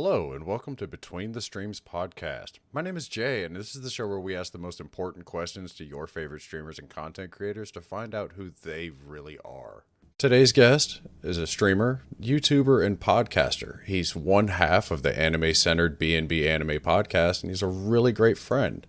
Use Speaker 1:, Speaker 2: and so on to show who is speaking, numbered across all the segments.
Speaker 1: Hello, and welcome to Between the Streams podcast. My name is Jay, and this is the show where we ask the most important questions to your favorite streamers and content creators to find out who they really are. Today's guest is a streamer, YouTuber, and podcaster. He's one half of the anime-centered B&B Anime podcast, and he's a really great friend.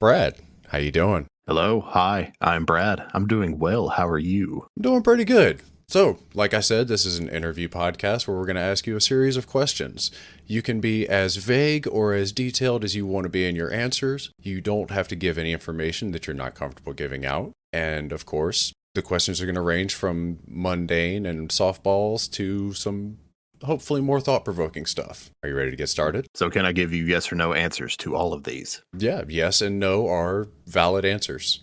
Speaker 1: Brad, how you doing?
Speaker 2: Hello, hi, I'm Brad. I'm doing well. How are you?
Speaker 1: I'm doing pretty good. So, like I said, this is an interview podcast where we're going to ask you a series of questions. You can be as vague or as detailed as you want to be in your answers. You don't have to give any information that you're not comfortable giving out. And of course, the questions are going to range from mundane and softballs to some hopefully more thought-provoking stuff. Are you ready to get started?
Speaker 2: So can I give you yes or no answers to all of these?
Speaker 1: Yeah, yes and no are valid answers.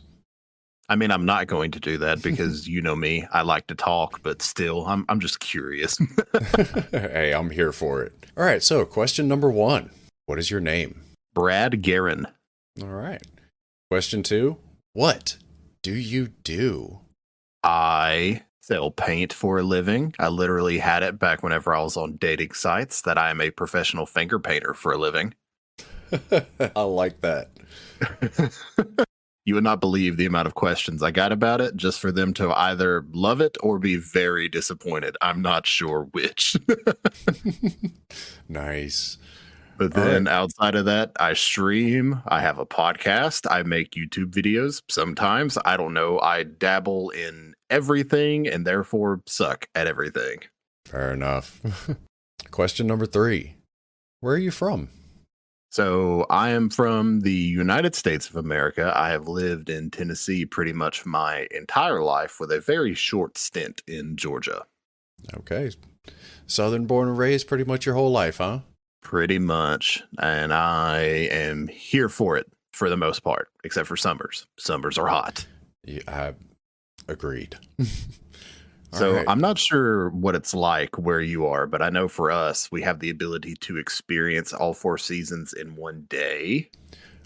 Speaker 2: I mean, I'm not going to do that because you know me, I like to talk, but still, I'm just curious.
Speaker 1: Hey, I'm here for it. All right, so question number 1. What is your name?
Speaker 2: Brad Geren.
Speaker 1: All right. Question 2. What do you do?
Speaker 2: I sell paint for a living. I literally had it back whenever I was on dating sites that I am a professional finger painter for a living.
Speaker 1: I like that.
Speaker 2: You would not believe the amount of questions I got about it just for them to either love it or be very disappointed. I'm not sure which.
Speaker 1: Nice.
Speaker 2: But then outside of that, I stream. I have a podcast. I make YouTube videos sometimes. I don't know. I dabble in everything and therefore suck at everything.
Speaker 1: Fair enough. Question number 3. Where are you from?
Speaker 2: So I am from the United States of America. I have lived in Tennessee pretty much my entire life with a very short stint in Georgia.
Speaker 1: Okay. Southern born and raised pretty much your whole life, huh?
Speaker 2: Pretty much. And I am here for it for the most part, except for summers. Summers are hot.
Speaker 1: Yeah, I agreed.
Speaker 2: So
Speaker 1: right.
Speaker 2: I'm not sure what it's like where you are, but I know for us, we have the ability to experience all 4 seasons in one day.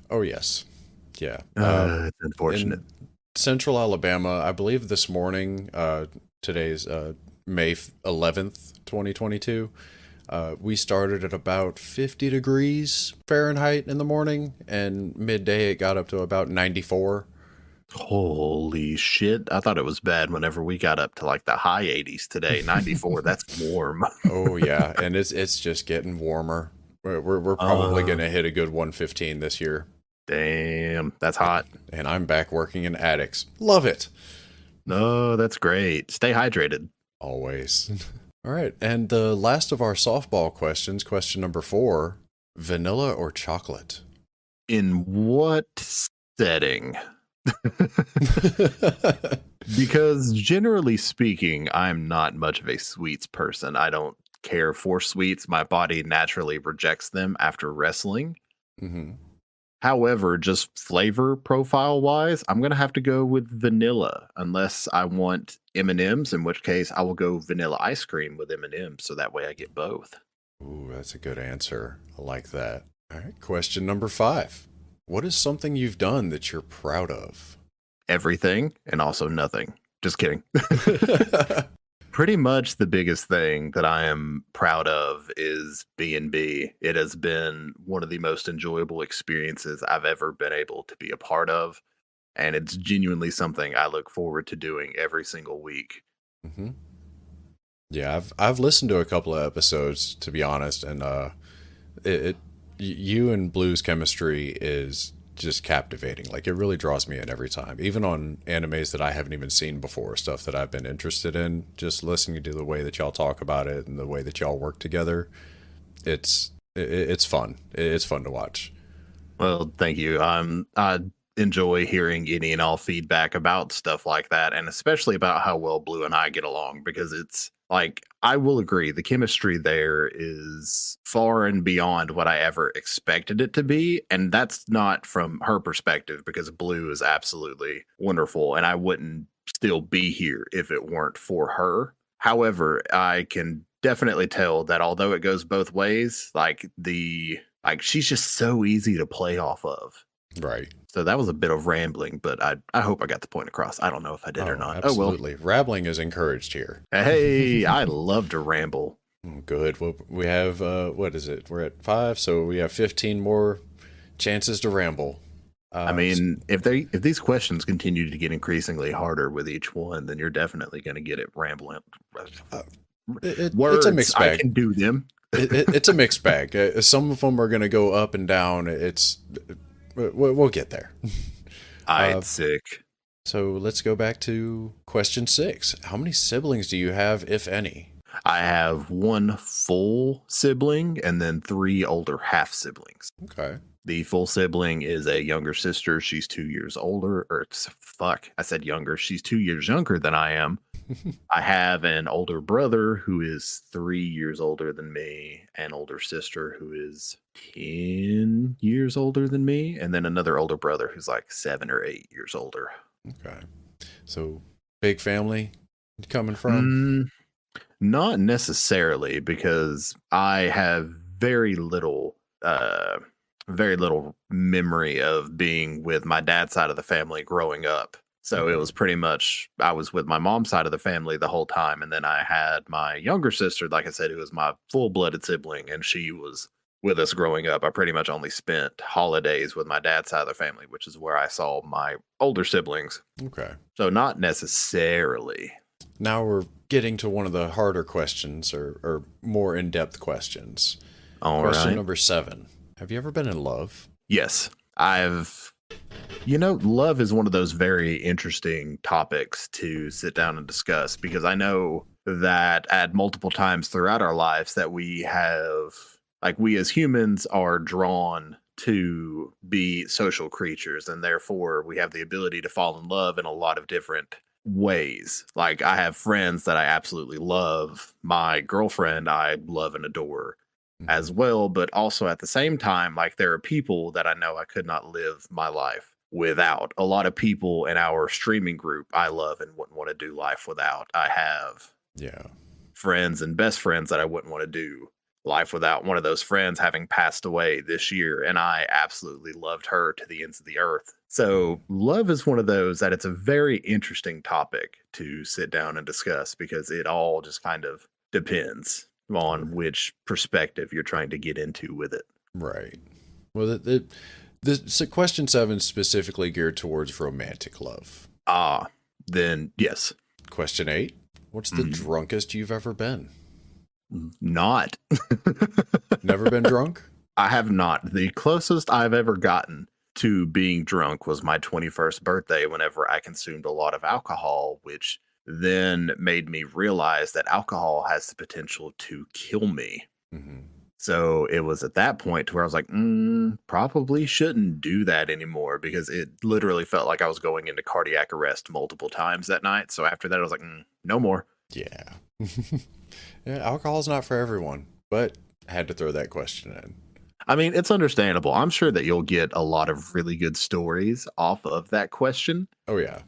Speaker 1: Oh, yes. Yeah.
Speaker 2: It's unfortunate.
Speaker 1: In Central Alabama, I believe this morning, today's May 11th, 2022, we started at about 50 degrees Fahrenheit in the morning, and midday it got up to about 94.
Speaker 2: Holy shit. I thought it was bad whenever we got up to like the high 80s today. 94, that's warm.
Speaker 1: Oh, yeah. And it's just getting warmer. We're probably going to hit a good 115 this year.
Speaker 2: Damn, that's hot.
Speaker 1: And I'm back working in attics. Love it.
Speaker 2: No, that's great. Stay hydrated.
Speaker 1: Always. All right. And the last of our softball questions, question number 4, vanilla or chocolate?
Speaker 2: In what setting? Because generally speaking, I'm not much of a sweets person. I don't care for sweets. My body naturally rejects them after wrestling.
Speaker 1: Mm-hmm.
Speaker 2: However, just flavor profile wise, I'm going to have to go with vanilla unless I want M&Ms, in which case I will go vanilla ice cream with M&Ms. So that way I get both.
Speaker 1: Ooh, that's a good answer. I like that. All right. Question number 5. What is something you've done that you're proud of?
Speaker 2: Everything and also nothing. Just kidding. Pretty much the biggest thing that I am proud of is B&B. It has been one of the most enjoyable experiences I've ever been able to be a part of. And it's genuinely something I look forward to doing every single week.
Speaker 1: Mm-hmm. Yeah, I've listened to a couple of episodes, to be honest, and you and Blue's chemistry is just captivating. Like, it really draws me in every time, even on animes that I haven't even seen before, stuff that I've been interested in. Just listening to the way that y'all talk about it and the way that y'all work together, it's fun. It's fun to watch.
Speaker 2: Well, thank you. I enjoy hearing any and all feedback about stuff like that, and especially about how well Blue and I get along, because it's like, I will agree, the chemistry there is far and beyond what I ever expected it to be. And that's not from her perspective, because Blue is absolutely wonderful and I wouldn't still be here if it weren't for her. However, I can definitely tell that although it goes both ways, she's just so easy to play off of.
Speaker 1: Right.
Speaker 2: So that was a bit of rambling, but I hope I got the point across. I don't know if I did or not.
Speaker 1: Absolutely.
Speaker 2: Oh, well.
Speaker 1: Rambling is encouraged here.
Speaker 2: Hey, I love to ramble.
Speaker 1: Oh, good. Well, we have, what is it? We're at 5, so we have 15 more chances to ramble.
Speaker 2: I mean, if these questions continue to get increasingly harder with each one, then you're definitely going to get it rambling.
Speaker 1: It's a
Speaker 2: Words,
Speaker 1: mixed
Speaker 2: I
Speaker 1: bag.
Speaker 2: can do them.
Speaker 1: It's a mixed bag. Some of them are going to go up and down. We'll get there.
Speaker 2: I'm sick.
Speaker 1: So let's go back to question 6. How many siblings do you have, if any?
Speaker 2: I have one full sibling and then 3 older half siblings.
Speaker 1: Okay.
Speaker 2: The full sibling is a younger sister. She's 2 years older. I said younger. She's 2 years younger than I am. I have an older brother who is 3 years older than me, an older sister who is 10 years older than me, and then another older brother who's like 7 or 8 years older.
Speaker 1: Okay. So, big family coming from?
Speaker 2: Not necessarily, because I have very little memory of being with my dad's side of the family growing up. So it was pretty much, I was with my mom's side of the family the whole time. And then I had my younger sister, like I said, who was my full-blooded sibling, and she was with us growing up. I pretty much only spent holidays with my dad's side of the family, which is where I saw my older siblings.
Speaker 1: Okay.
Speaker 2: So not necessarily.
Speaker 1: Now we're getting to one of the harder questions, or more in-depth questions. Question number 7. Have you ever been in love?
Speaker 2: Yes. Love is one of those very interesting topics to sit down and discuss, because I know that at multiple times throughout our lives that we as humans are drawn to be social creatures, and therefore we have the ability to fall in love in a lot of different ways. Like, I have friends that I absolutely love. My girlfriend I love and adore as well, but also at the same time, like, there are people that I know I could not live my life without. A lot of people in our streaming group I love and wouldn't want to do life without. I have friends and best friends that I wouldn't want to do life without. One of those friends having passed away this year, and I absolutely loved her to the ends of the earth. So love is one of those that it's a very interesting topic to sit down and discuss, because it all just kind of depends on which perspective you're trying to get into with it.
Speaker 1: Right. Well, so question 7 specifically geared towards romantic love.
Speaker 2: Then yes.
Speaker 1: Question 8. What's the drunkest you've ever been?
Speaker 2: Not.
Speaker 1: Never been drunk?
Speaker 2: I have not. The closest I've ever gotten to being drunk was my 21st birthday, whenever I consumed a lot of alcohol, which then made me realize that alcohol has the potential to kill me. So it was at that point to where I was like, probably shouldn't do that anymore, because it literally felt like I was going into cardiac arrest multiple times that night. So after that, I was like, no more.
Speaker 1: Yeah. Yeah, alcohol's not for everyone, but I had to throw that question in.
Speaker 2: I mean, it's understandable. I'm sure that you'll get a lot of really good stories off of that question.
Speaker 1: Oh, yeah.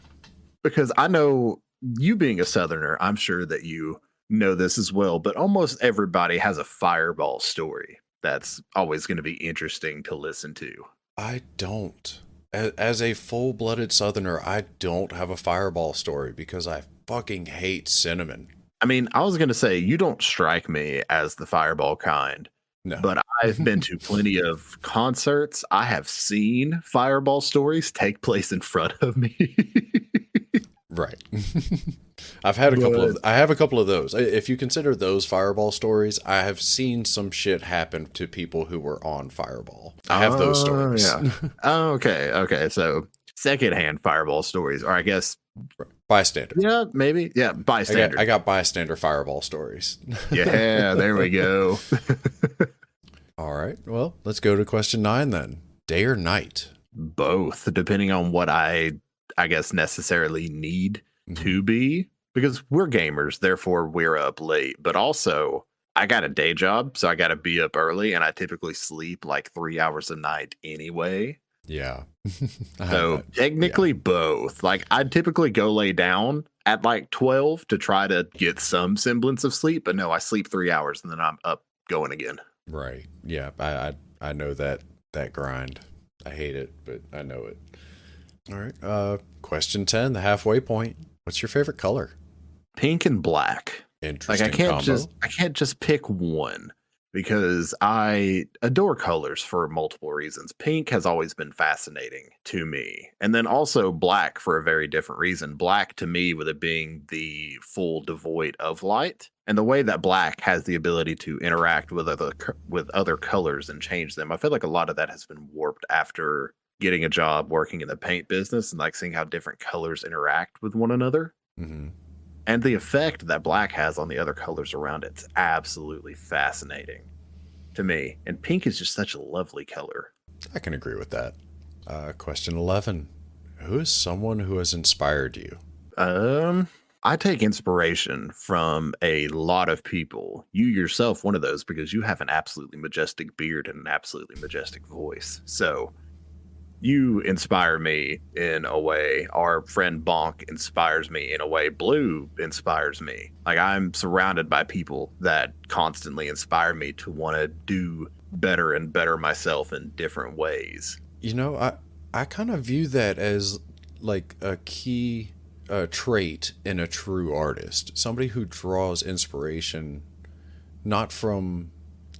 Speaker 2: Because I know, you being a Southerner, I'm sure that you know this as well, but almost everybody has a fireball story that's always going to be interesting to listen to.
Speaker 1: I don't. As a full-blooded Southerner, I don't have a fireball story, because I fucking hate cinnamon.
Speaker 2: I mean, I was going to say, you don't strike me as the fireball kind.
Speaker 1: No.
Speaker 2: But I've been to plenty of concerts. I have seen fireball stories take place in front of me.
Speaker 1: Right. I have a couple of those. If you consider those fireball stories, I have seen some shit happen to people who were on fireball. I have those stories.
Speaker 2: Yeah. Okay. So secondhand fireball stories, or I guess
Speaker 1: bystander.
Speaker 2: Yeah, maybe. Yeah, bystander.
Speaker 1: I got bystander fireball stories.
Speaker 2: Yeah, there we go.
Speaker 1: All right. Well, let's go to question 9 then. Day or night?
Speaker 2: Both, depending on what I guess necessarily need to be, because we're gamers, therefore we're up late. But also, I got a day job, so I got to be up early, and I typically sleep like 3 hours a night anyway.
Speaker 1: Yeah.
Speaker 2: So technically both. Like, I'd typically go lay down at like 12 to try to get some semblance of sleep, but no, I sleep 3 hours and then I'm up going again.
Speaker 1: Right. Yeah. I know that grind. I hate it, but I know it. All right. Question 10, the halfway point. What's your favorite color?
Speaker 2: Pink and black.
Speaker 1: Interesting
Speaker 2: I can't just pick one because I adore colors for multiple reasons. Pink has always been fascinating to me. And then also black for a very different reason. Black to me with it being the full devoid of light. And the way that black has the ability to interact with other colors and change them. I feel like a lot of that has been warped after getting a job working in the paint business and like seeing how different colors interact with one another.
Speaker 1: Mm-hmm.
Speaker 2: And the effect that black has on the other colors around it's absolutely fascinating to me. And pink is just such a lovely color.
Speaker 1: I can agree with that. Question 11. Who is someone who has inspired you?
Speaker 2: I take inspiration from a lot of people. You yourself, one of those, because you have an absolutely majestic beard and an absolutely majestic voice. So you inspire me in a way. Our friend Bonk inspires me in a way. Blue inspires me. Like I'm surrounded by people that constantly inspire me to want to do better and better myself in different ways.
Speaker 1: You know, I kind of view that as like a key trait in a true artist. Somebody who draws inspiration not from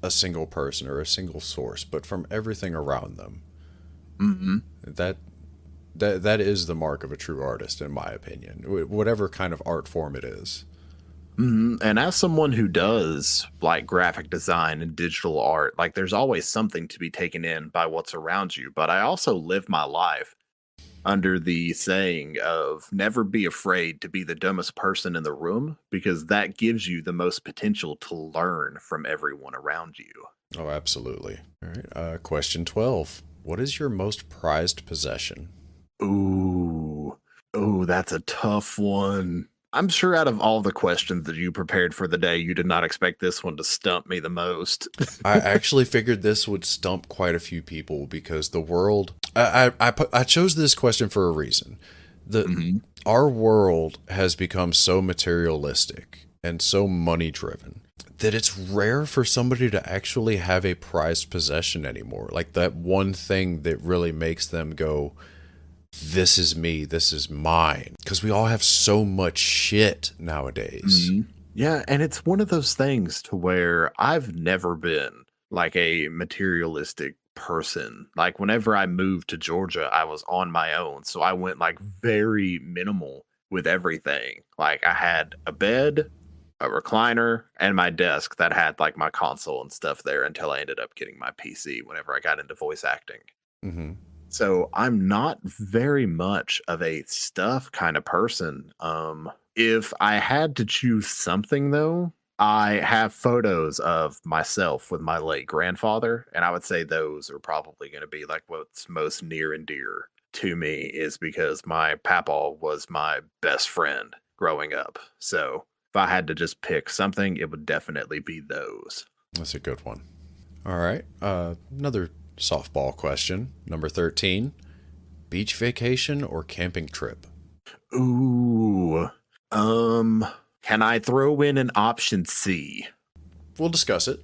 Speaker 1: a single person or a single source, but from everything around them.
Speaker 2: Mm-hmm.
Speaker 1: That is the mark of a true artist, in my opinion, whatever kind of art form it is.
Speaker 2: Mm-hmm. And as someone who does like graphic design and digital art, like there's always something to be taken in by what's around you. But I also live my life under the saying of never be afraid to be the dumbest person in the room, because that gives you the most potential to learn from everyone around you.
Speaker 1: Oh, absolutely. All right. Question 12. What is your most prized possession?
Speaker 2: Ooh, that's a tough one. I'm sure out of all the questions that you prepared for the day, you did not expect this one to stump me the most.
Speaker 1: I actually figured this would stump quite a few people because the world. I chose this question for a reason. Our world has become so materialistic and so money driven that it's rare for somebody to actually have a prized possession anymore. Like that one thing that really makes them go, this is me, this is mine. Because we all have so much shit nowadays.
Speaker 2: Mm-hmm. Yeah, and it's one of those things to where I've never been like a materialistic person. Like whenever I moved to Georgia, I was on my own. So I went like very minimal with everything. Like I had a bed, a recliner, and my desk that had like my console and stuff there until I ended up getting my PC whenever I got into voice acting.
Speaker 1: Mm-hmm.
Speaker 2: So I'm not very much of a stuff kind of person. If I had to choose something though, I have photos of myself with my late grandfather, and I would say those are probably going to be like what's most near and dear to me, is because my papaw was my best friend growing up. So if I had to just pick something, it would definitely be those.
Speaker 1: That's a good one. All right. Another softball question. Number 13. Beach vacation or camping trip?
Speaker 2: Ooh. Can I throw in an option C?
Speaker 1: We'll discuss it.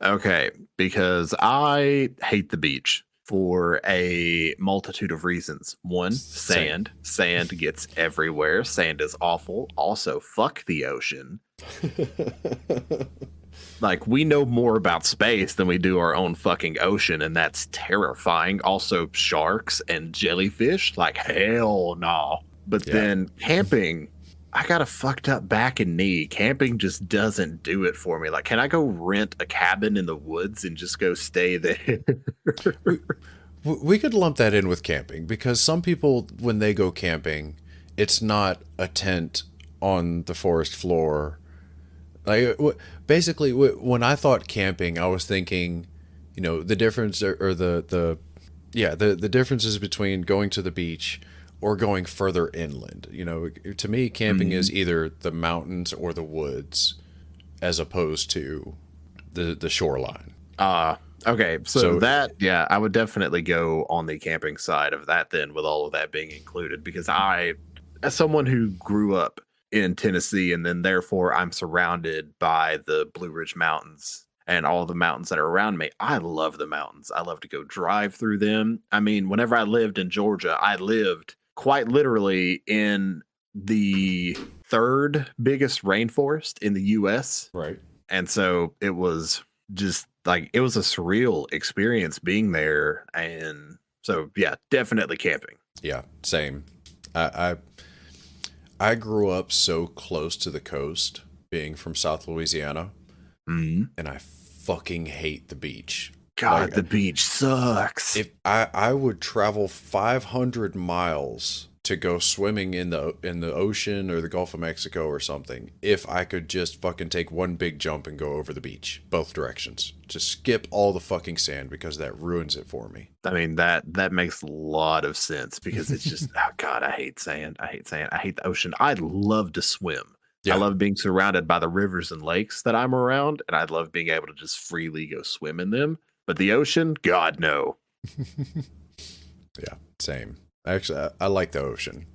Speaker 2: Okay, because I hate the beach for a multitude of reasons. One, sand. Sand gets everywhere. Sand is awful. Also, fuck the ocean. Like, we know more about space than we do our own fucking ocean, and that's terrifying. Also, sharks and jellyfish, like, hell no. But then camping, I got a fucked up back and knee. Camping just doesn't do it for me. Like, can I go rent a cabin in the woods and just go stay there?
Speaker 1: We could lump that in with camping, because some people, when they go camping, it's not a tent on the forest floor. Like, basically, when I thought camping, I was thinking, you know, the difference or the differences between going to the beach or going further inland. You know, to me, camping is either the mountains or the woods, as opposed to the shoreline.
Speaker 2: Okay, so that, yeah, I would definitely go on the camping side of that then, with all of that being included, because I, as someone who grew up in Tennessee, and then therefore I'm surrounded by the Blue Ridge Mountains and all the mountains that are around me. I love the mountains. I love to go drive through them. I mean, whenever I lived in Georgia, I lived quite literally in the third biggest rainforest in the US.
Speaker 1: Right.
Speaker 2: And so it was just like, it was a surreal experience being there. And so, yeah, definitely camping.
Speaker 1: Yeah, same. I I grew up so close to the coast, being from South Louisiana,
Speaker 2: Mhm.
Speaker 1: and I fucking hate the beach.
Speaker 2: God,
Speaker 1: Like
Speaker 2: the beach sucks.
Speaker 1: if I would travel 500 miles to go swimming in the ocean or the Gulf of Mexico or something, if I could just fucking take one big jump and go over the beach, both directions. Just skip all the fucking sand because that ruins it for me.
Speaker 2: I mean, that makes a lot of sense because it's just, oh God, I hate sand. I hate sand. I hate the ocean. I'd love to swim. I
Speaker 1: Yeah.
Speaker 2: love being surrounded by the rivers and lakes that I'm around, and I'd love being able to just freely go swim in them. But the ocean, God, no.
Speaker 1: Yeah, same. Actually, I like the ocean.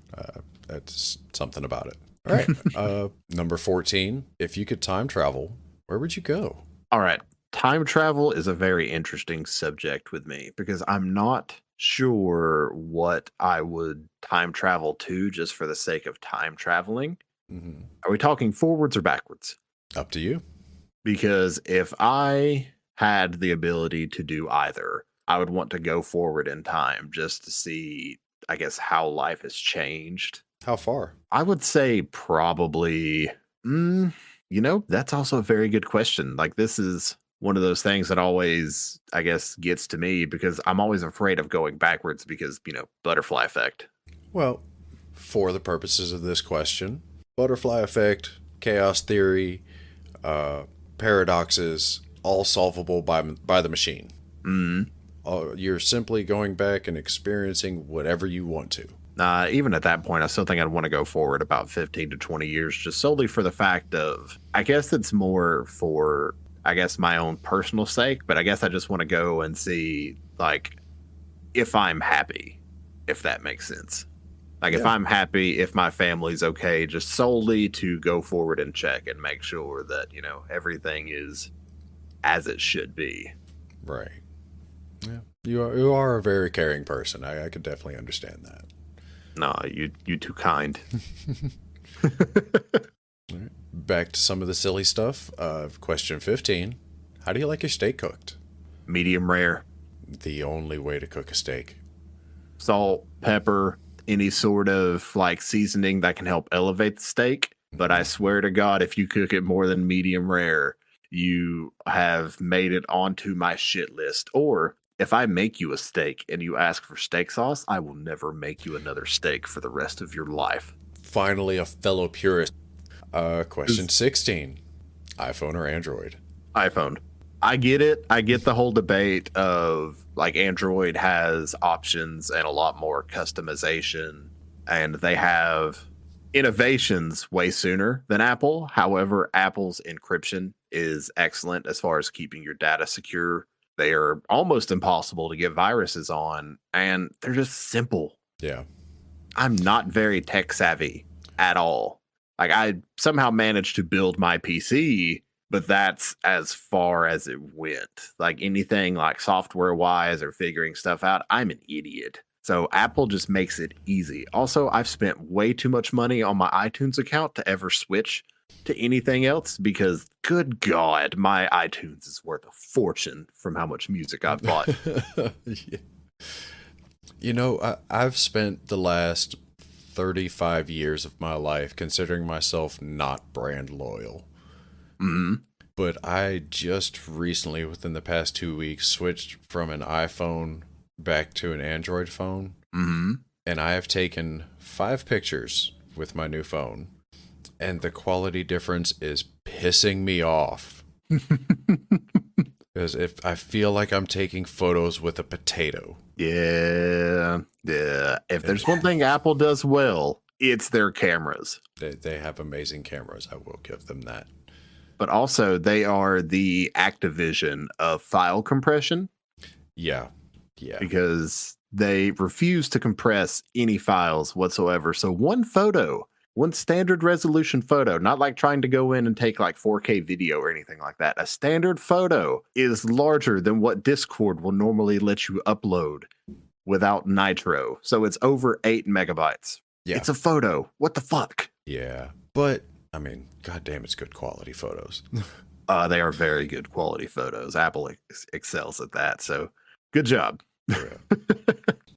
Speaker 1: That's something about it. All right. Number 14. If you could time travel, where would you go?
Speaker 2: All right. Time travel is a very interesting subject with me because I'm not sure what I would time travel to just for the sake of time traveling.
Speaker 1: Mm-hmm.
Speaker 2: Are we talking forwards or backwards?
Speaker 1: Up to you.
Speaker 2: Because if I had the ability to do either, I would want to go forward in time just to see, I guess, how life has changed.
Speaker 1: How far?
Speaker 2: I would say probably, that's also a very good question. Like, this is one of those things that always, I guess, gets to me because I'm always afraid of going backwards because, butterfly effect.
Speaker 1: Well, for the purposes of this question, butterfly effect, chaos theory, paradoxes, all solvable by the machine. You're simply going back and experiencing whatever you want to.
Speaker 2: Even at that point, I still think I'd want to go forward about 15 to 20 years, just solely for the fact of, I guess it's more for, I guess, my own personal sake, but I guess I just want to go and see, like, if I'm happy, if that makes sense. Like, if I'm happy, if my family's okay, just solely to go forward and check and make sure that, everything is as it should be.
Speaker 1: Right. Yeah. You are a very caring person. I could definitely understand that.
Speaker 2: No, you too kind.
Speaker 1: All right. Back to some of the silly stuff. Question 15. How do you like your steak cooked?
Speaker 2: Medium rare.
Speaker 1: The only way to cook a steak.
Speaker 2: Salt, pepper, any sort of like seasoning that can help elevate the steak. But I swear to God, if you cook it more than medium rare, you have made it onto my shit list. Or if I make you a steak and you ask for steak sauce, I will never make you another steak for the rest of your life.
Speaker 1: Finally, a fellow purist. Question 16. iPhone or Android?
Speaker 2: iPhone. I get it. I get the whole debate of like Android has options and a lot more customization, and they have innovations way sooner than Apple. However, Apple's encryption is excellent as far as keeping your data secure. They are almost impossible to get viruses on, and they're just simple.
Speaker 1: Yeah.
Speaker 2: I'm not very tech savvy at all. Like, I somehow managed to build my PC, but that's as far as it went. Like, anything like software wise or figuring stuff out, I'm an idiot. So Apple just makes it easy. Also, I've spent way too much money on my iTunes account to ever switch to anything else because, good God, my iTunes is worth a fortune from how much music I've bought.
Speaker 1: Yeah. You know, I've spent the last 35 years of my life considering myself not brand loyal.
Speaker 2: Mm-hmm.
Speaker 1: But I just recently, within the past 2 weeks, switched from an iPhone back to an Android phone.
Speaker 2: Mm-hmm.
Speaker 1: And I have taken 5 pictures with my new phone. And the quality difference is pissing me off. Because if I feel like I'm taking photos with a potato.
Speaker 2: Yeah. If there's one thing Apple does well, it's their cameras.
Speaker 1: They have amazing cameras. I will give them that.
Speaker 2: But also, they are the Activision of file compression.
Speaker 1: Yeah.
Speaker 2: Because they refuse to compress any files whatsoever. So one photo, one standard resolution photo, not like trying to go in and take like 4K video or anything like that. A standard photo is larger than what Discord will normally let you upload without Nitro. So it's over 8 megabytes.
Speaker 1: Yeah.
Speaker 2: It's a photo. What the fuck?
Speaker 1: Yeah. But, I mean, goddamn, it's good quality photos.
Speaker 2: They are very good quality photos. Apple excels at that. So good job.
Speaker 1: Yeah.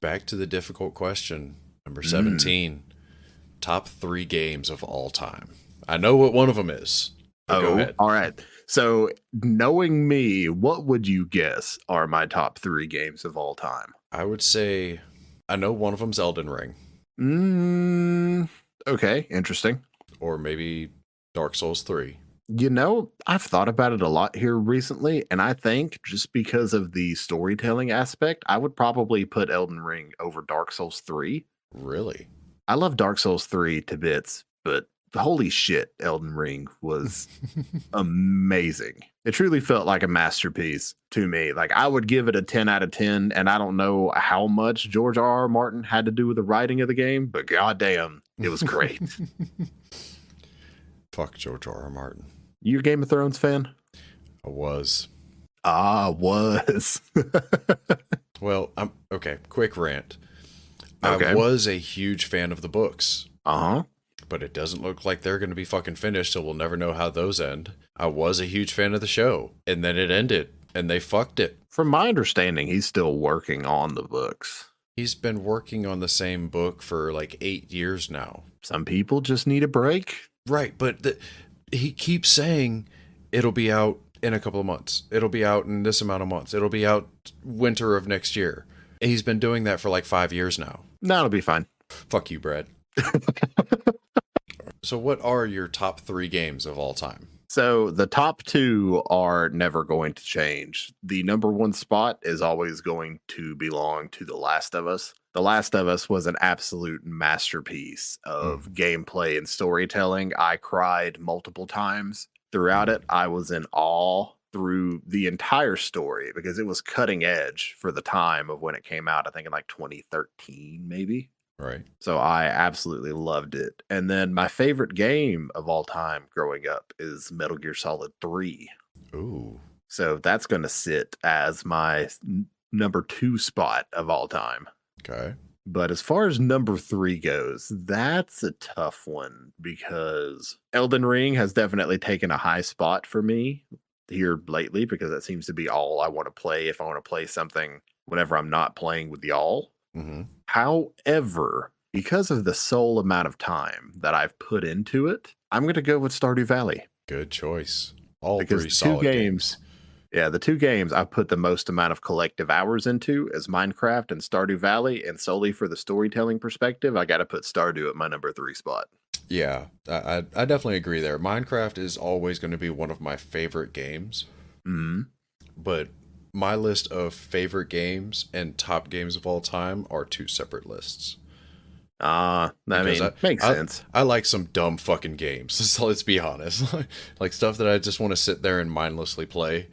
Speaker 1: Back to the difficult question. Number
Speaker 2: Mm.
Speaker 1: 17. Top 3 games of all time. I know what one of them is. But go ahead.
Speaker 2: All right. So knowing me, what would you guess are my top 3 games of all time?
Speaker 1: I would say, I know one of them's Elden Ring.
Speaker 2: Okay, interesting.
Speaker 1: Or maybe Dark Souls 3.
Speaker 2: You know, I've thought about it a lot here recently, and I think just because of the storytelling aspect, I would probably put Elden Ring over Dark Souls 3.
Speaker 1: Really?
Speaker 2: I love Dark Souls 3 to bits, but holy shit, Elden Ring was amazing. It truly felt like a masterpiece to me. Like, I would give it a 10 out of 10, and I don't know how much George R.R. Martin had to do with the writing of the game, but goddamn, it was great.
Speaker 1: Fuck George R.R. Martin.
Speaker 2: You a Game of Thrones fan?
Speaker 1: I was.
Speaker 2: Was.
Speaker 1: Well, I'm okay. Quick rant.
Speaker 2: Okay.
Speaker 1: I was a huge fan of the books.
Speaker 2: Uh-huh.
Speaker 1: But it doesn't look like they're going to be fucking finished, so we'll never know how those end. I was a huge fan of the show, and then it ended, and they fucked it.
Speaker 2: From my understanding, he's still working on the books.
Speaker 1: He's been working on the same book for like 8 years now.
Speaker 2: Some people just need a break.
Speaker 1: Right, but he keeps saying it'll be out in a couple of months. It'll be out in this amount of months. It'll be out winter of next year. And he's been doing that for like 5 years now.
Speaker 2: No, it'll be fine.
Speaker 1: Fuck you, Brad. So what are your top 3 games of all time?
Speaker 2: So the top 2 are never going to change. The number 1 spot is always going to belong to The Last of Us. The Last of Us was an absolute masterpiece of gameplay and storytelling. I cried multiple times throughout it. I was in awe through the entire story because it was cutting edge for the time of when it came out. I think in like 2013, maybe.
Speaker 1: Right.
Speaker 2: So I absolutely loved it. And then my favorite game of all time growing up is Metal Gear Solid 3.
Speaker 1: Ooh.
Speaker 2: So that's going to sit as my number 2 spot of all time.
Speaker 1: Okay.
Speaker 2: But as far as number 3 goes, that's a tough one because Elden Ring has definitely taken a high spot for me here lately because that seems to be all I want to play if I want to play something whenever I'm not playing with y'all.
Speaker 1: Mm-hmm.
Speaker 2: However, because of the sole amount of time that I've put into it, I'm going to go with Stardew Valley.
Speaker 1: Good choice. All
Speaker 2: because
Speaker 1: 3 solid games.
Speaker 2: Yeah, the 2 games I've put the most amount of collective hours into is Minecraft and Stardew Valley, and solely for the storytelling perspective, I got to put Stardew at my number 3 spot.
Speaker 1: Yeah, I definitely agree there. Minecraft is always going to be one of my favorite games.
Speaker 2: Mm-hmm.
Speaker 1: But my list of favorite games and top games of all time are 2 separate lists.
Speaker 2: Makes sense.
Speaker 1: I like some dumb fucking games. So let's be honest. Like stuff that I just want to sit there and mindlessly play.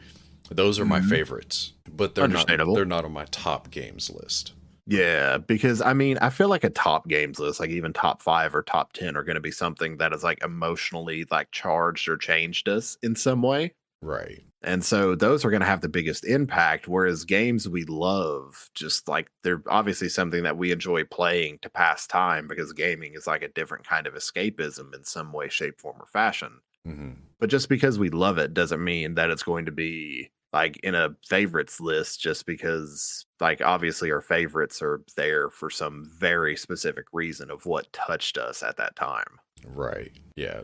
Speaker 1: Those are my favorites, but they're not on my top games list.
Speaker 2: Yeah, because I feel like a top games list, like even top 5 or top 10 are going to be something that is like emotionally like charged or changed us in some way.
Speaker 1: Right.
Speaker 2: And so those are going to have the biggest impact. Whereas games we love, just like they're obviously something that we enjoy playing to pass time because gaming is like a different kind of escapism in some way, shape, form, or fashion.
Speaker 1: Mm-hmm.
Speaker 2: But just because we love it doesn't mean that it's going to be like in a favorites list just because like obviously our favorites are there for some very specific reason of what touched us at that time.
Speaker 1: Right. Yeah.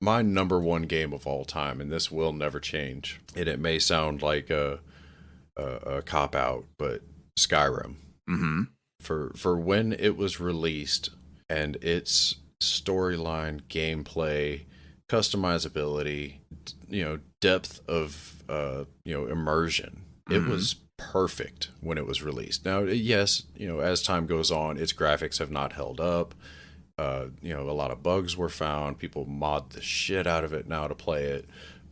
Speaker 1: My number 1 game of all time, and this will never change, and it may sound like a cop out, but Skyrim.
Speaker 2: Mm-hmm.
Speaker 1: For when it was released and its storyline, gameplay, customizability, depth of immersion, it was perfect when it was released. Now, yes, as time goes on, its graphics have not held up. A lot of bugs were found. People mod the shit out of it now to play it,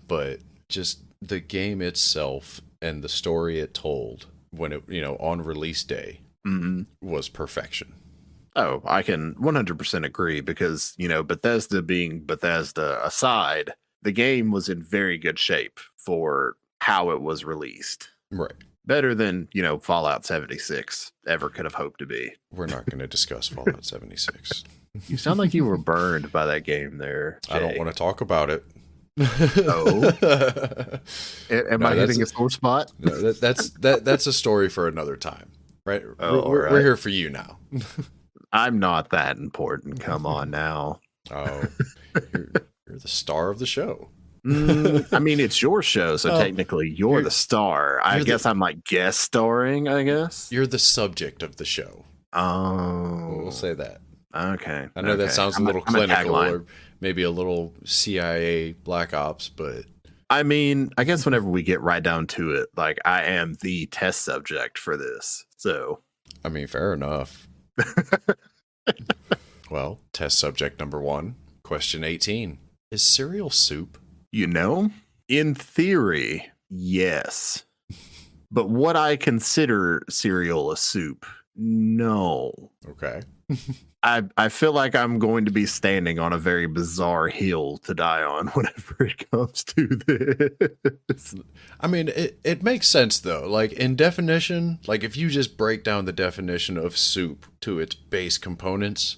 Speaker 1: but just the game itself and the story it told when it, on release day was perfection.
Speaker 2: Oh, I can 100% agree because, Bethesda being Bethesda aside, the game was in very good shape for how it was released.
Speaker 1: Right.
Speaker 2: Better than, Fallout 76 ever could have hoped to be.
Speaker 1: We're not going to discuss Fallout 76.
Speaker 2: You sound like you were burned by that game there, Jay.
Speaker 1: I don't want to talk about it.
Speaker 2: Oh, am I hitting a sore spot?
Speaker 1: No, that's a story for another time, right?
Speaker 2: Oh,
Speaker 1: we're here for you now.
Speaker 2: I'm not that important. Come on now.
Speaker 1: Oh, you're the star of the show.
Speaker 2: I mean, it's your show, so technically you're the star. I guess I'm like guest starring, I guess.
Speaker 1: You're the subject of the show.
Speaker 2: Oh.
Speaker 1: We'll say that.
Speaker 2: Okay.
Speaker 1: I know that sounds a little clinical or maybe a little CIA Black Ops, but...
Speaker 2: I mean, I guess whenever we get right down to it, like, I am the test subject for this, so...
Speaker 1: I mean, fair enough. Well, test subject number 1, question 18. Is cereal soup?
Speaker 2: In theory, yes. But would I consider cereal a soup? No.
Speaker 1: Okay.
Speaker 2: I feel like I'm going to be standing on a very bizarre hill to die on whenever it comes to this.
Speaker 1: I mean, it makes sense, though. Like, in definition, like, if you just break down the definition of soup to its base components,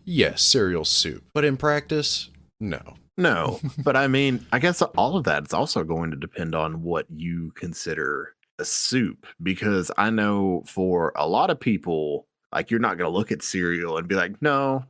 Speaker 1: yes, cereal soup. But in practice, no.
Speaker 2: No. But I mean, I guess all of that is also going to depend on what you consider a soup. Because I know for a lot of people... Like, you're not going to look at cereal and be like, no,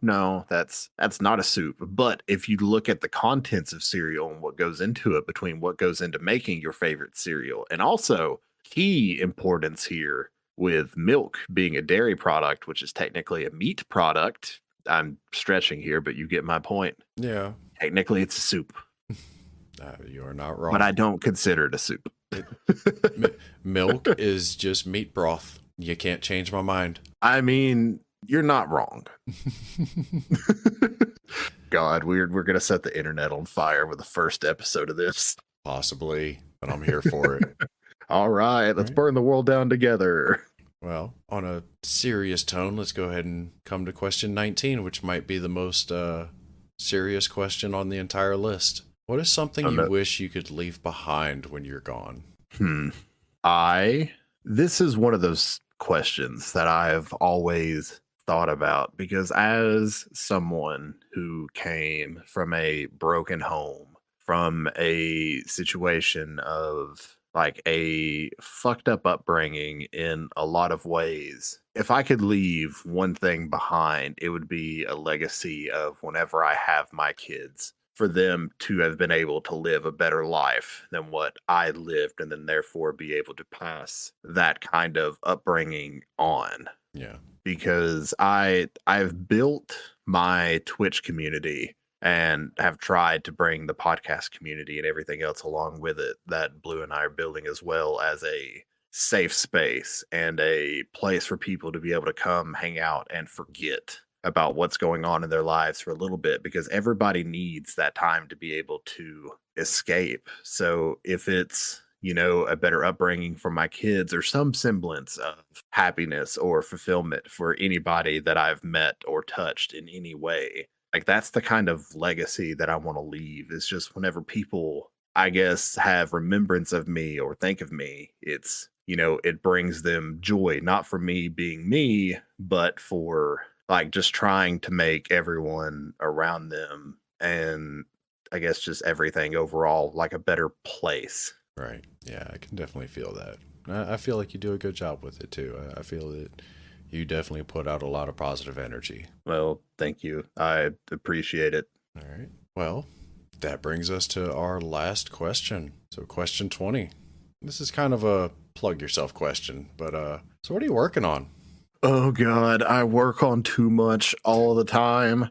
Speaker 2: that's not a soup. But if you look at the contents of cereal and what goes into it, between what goes into making your favorite cereal, and also key importance here with milk being a dairy product, which is technically a meat product. I'm stretching here, but you get my point.
Speaker 1: Yeah.
Speaker 2: Technically, it's a soup.
Speaker 1: You are not wrong.
Speaker 2: But I don't consider it a soup.
Speaker 1: Milk is just meat broth. You can't change my mind.
Speaker 2: I mean, you're not wrong. God, we're going to set the internet on fire with the first episode of this.
Speaker 1: Possibly, but I'm here for it.
Speaker 2: All right, let's burn the world down together.
Speaker 1: Well, on a serious tone, let's go ahead and come to question 19, which might be the most serious question on the entire list. What is something you wish you could leave behind when you're gone?
Speaker 2: This is one of those questions that I've always thought about, because as someone who came from a broken home, from a situation of like a fucked up upbringing in a lot of ways, if I could leave one thing behind, it would be a legacy of whenever I have my kids, for them to have been able to live a better life than what I lived, and then therefore be able to pass that kind of upbringing on.
Speaker 1: Yeah.
Speaker 2: Because I've built my Twitch community and have tried to bring the podcast community and everything else along with it that Blue and I are building, as well as a safe space and a place for people to be able to come hang out and forget about what's going on in their lives for a little bit, because everybody needs that time to be able to escape. So if it's, a better upbringing for my kids, or some semblance of happiness or fulfillment for anybody that I've met or touched in any way, like, that's the kind of legacy that I want to leave. It's just whenever people, I guess, have remembrance of me or think of me, it's, it brings them joy, not for me being me, but for like just trying to make everyone around them, and I guess just everything overall, like a better place.
Speaker 1: Right. Yeah, I can definitely feel that. I feel like you do a good job with it too. I feel that you definitely put out a lot of positive energy.
Speaker 2: Well, thank you. I appreciate it.
Speaker 1: All right. Well, that brings us to our last question. So question 20. This is kind of a plug yourself question, but so what are you working on?
Speaker 2: Oh God, I work on too much all the time.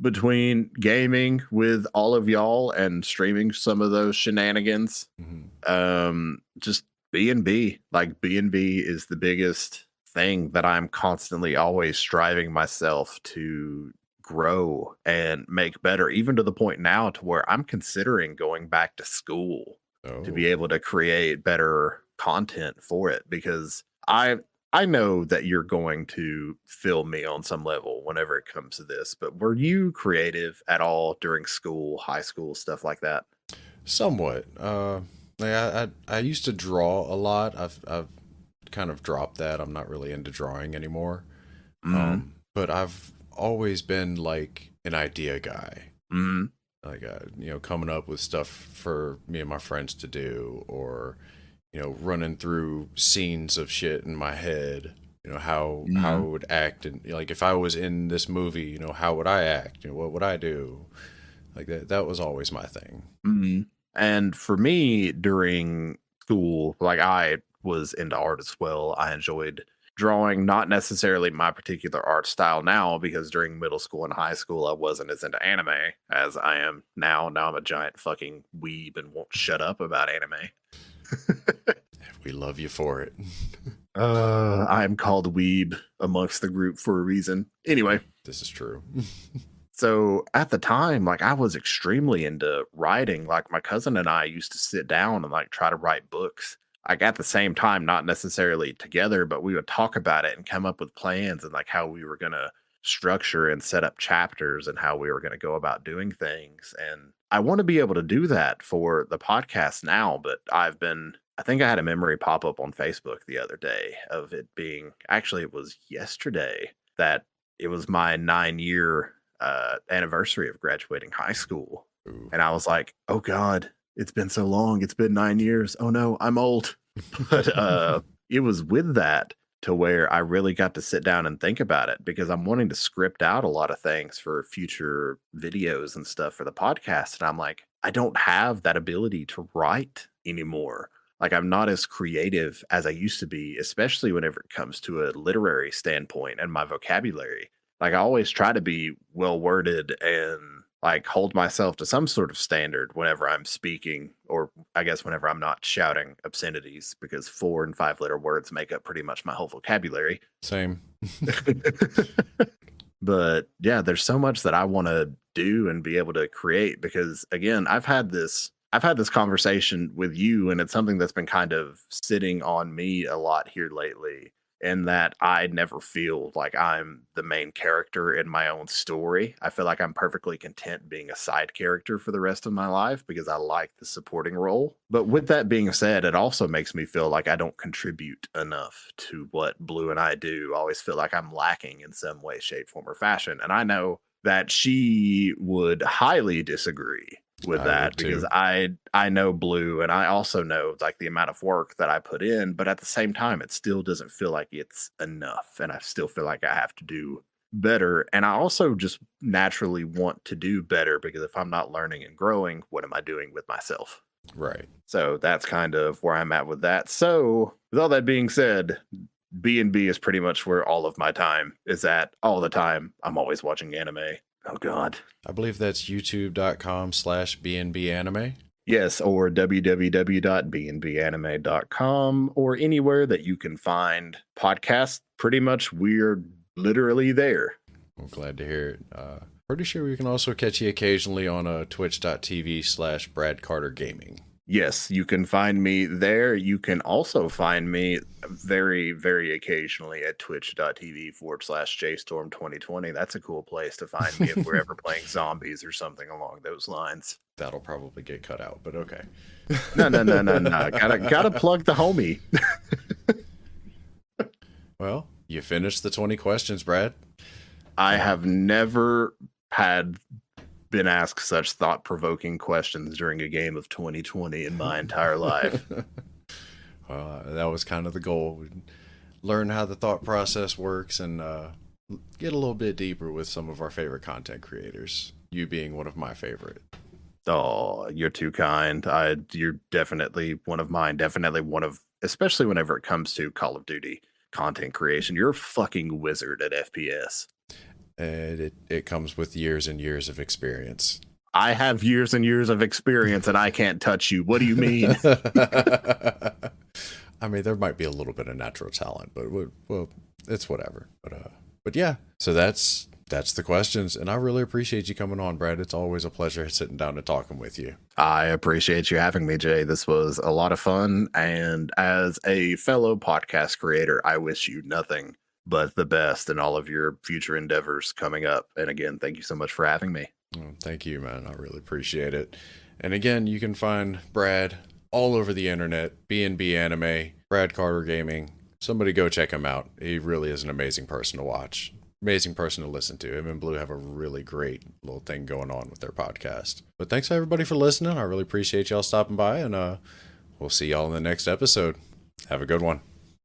Speaker 2: Between gaming with all of y'all and streaming some of those shenanigans, just B&B. Like, B&B is the biggest thing that I'm constantly always striving myself to grow and make better, even to the point now to where I'm considering going back to school to be able to create better content for it, because I know that you're going to fill me on some level whenever it comes to this, but were you creative at all during school, high school, stuff like that?
Speaker 1: Somewhat. Like I used to draw a lot. I've kind of dropped that. I'm not really into drawing anymore.
Speaker 2: Mm-hmm.
Speaker 1: But I've always been like an idea guy.
Speaker 2: Mm-hmm.
Speaker 1: Like coming up with stuff for me and my friends to do, or running through scenes of shit in my head. How I
Speaker 2: Mm-hmm.
Speaker 1: would act, and like if I was in this movie, how would I act? What would I do? Like that was always my thing.
Speaker 2: Mm-hmm. And for me, during school, like I was into art as well. I enjoyed drawing, not necessarily my particular art style now, because during middle school and high school, I wasn't as into anime as I am now. Now I'm a giant fucking weeb and won't shut up about anime.
Speaker 1: We love you for it.
Speaker 2: I'm called weeb amongst the group for a reason. Anyway,
Speaker 1: This is true.
Speaker 2: so at the time, like I was extremely into writing. Like my cousin and I used to sit down and like try to write books. Like at the same time, not necessarily together, but we would talk about it and come up with plans and like how we were gonna structure and set up chapters and how we were gonna go about doing things. And I want to be able to do that for the podcast now, but I think I had a memory pop up on Facebook the other day of it being actually it was yesterday that it was my 9 year anniversary of graduating high school.
Speaker 1: Ooh.
Speaker 2: And I was like, oh God, it's been so long. It's been 9 years. Oh no, I'm old. But it was with that to where I really got to sit down and think about it because I'm wanting to script out a lot of things for future videos and stuff for the podcast. And I'm like, I don't have that ability to write anymore. Like I'm not as creative as I used to be, especially whenever it comes to a literary standpoint and my vocabulary. Like I always try to be well worded and like hold myself to some sort of standard whenever I'm speaking, or I guess whenever I'm not shouting obscenities, because 4 and 5 letter words make up pretty much my whole vocabulary.
Speaker 1: Same.
Speaker 2: But yeah, there's so much that I want to do and be able to create because again, I've had this conversation with you and it's something that's been kind of sitting on me a lot here lately, in that I never feel like I'm the main character in my own story. I feel like I'm perfectly content being a side character for the rest of my life because I like the supporting role. But with that being said, it also makes me feel like I don't contribute enough to what Blue and I do. I always feel like I'm lacking in some way, shape, form, or fashion. And I know that she would highly disagree with
Speaker 1: I
Speaker 2: that
Speaker 1: would
Speaker 2: because
Speaker 1: too.
Speaker 2: I know Blue and I also know like the amount of work that I put in, but at the same time it still doesn't feel like it's enough and I still feel like I have to do better. And I also just naturally want to do better because if I'm not learning and growing, what am I doing with myself?
Speaker 1: Right.
Speaker 2: So that's kind of where I'm at with that. So with all that being said, B&B is pretty much where all of my time is at all the time. I'm always watching anime. Oh God.
Speaker 1: I believe that's youtube.com/bnbanime.
Speaker 2: Yes, or www.bnbanime.com or anywhere that you can find podcasts. Pretty much we're literally there.
Speaker 1: I'm glad to hear it. Pretty sure we can also catch you occasionally on twitch.tv/BradCarterGaming.
Speaker 2: Yes, you can find me there. You can also find me very, very occasionally at twitch.tv/JStorm2020. That's a cool place to find me if we're ever playing zombies or something along those lines.
Speaker 1: That'll probably get cut out, but okay.
Speaker 2: No. Gotta plug the homie.
Speaker 1: Well, you finished the 20 questions, Brad.
Speaker 2: I have never been asked such thought-provoking questions during a game of 2020 in my entire life.
Speaker 1: That was kind of the goal. We'd learn how the thought process works and get a little bit deeper with some of our favorite content creators, you being one of my favorite.
Speaker 2: Oh, you're too kind. You're definitely one of mine. Definitely one of, especially whenever it comes to Call of Duty content creation. You're a fucking wizard at FPS.
Speaker 1: And it comes with years and years of experience.
Speaker 2: I have years and years of experience and I can't touch you. What do you mean?
Speaker 1: I mean, there might be a little bit of natural talent, but well, it's whatever. But yeah, so that's the questions, and I really appreciate you coming on, Brad. It's always a pleasure sitting down and talking with you.
Speaker 2: I appreciate you having me, Jay. This was a lot of fun, and as a fellow podcast creator, I wish you nothing but the best in all of your future endeavors coming up. And again, thank you so much for having me.
Speaker 1: Thank you, man. I really appreciate it. And again, you can find Brad all over the internet. B&B Anime, Brad Carter Gaming. Somebody go check him out. He really is an amazing person to watch. Amazing person to listen to. Him and Blue have a really great little thing going on with their podcast. But thanks everybody for listening. I really appreciate y'all stopping by, and we'll see y'all in the next episode. Have a good one.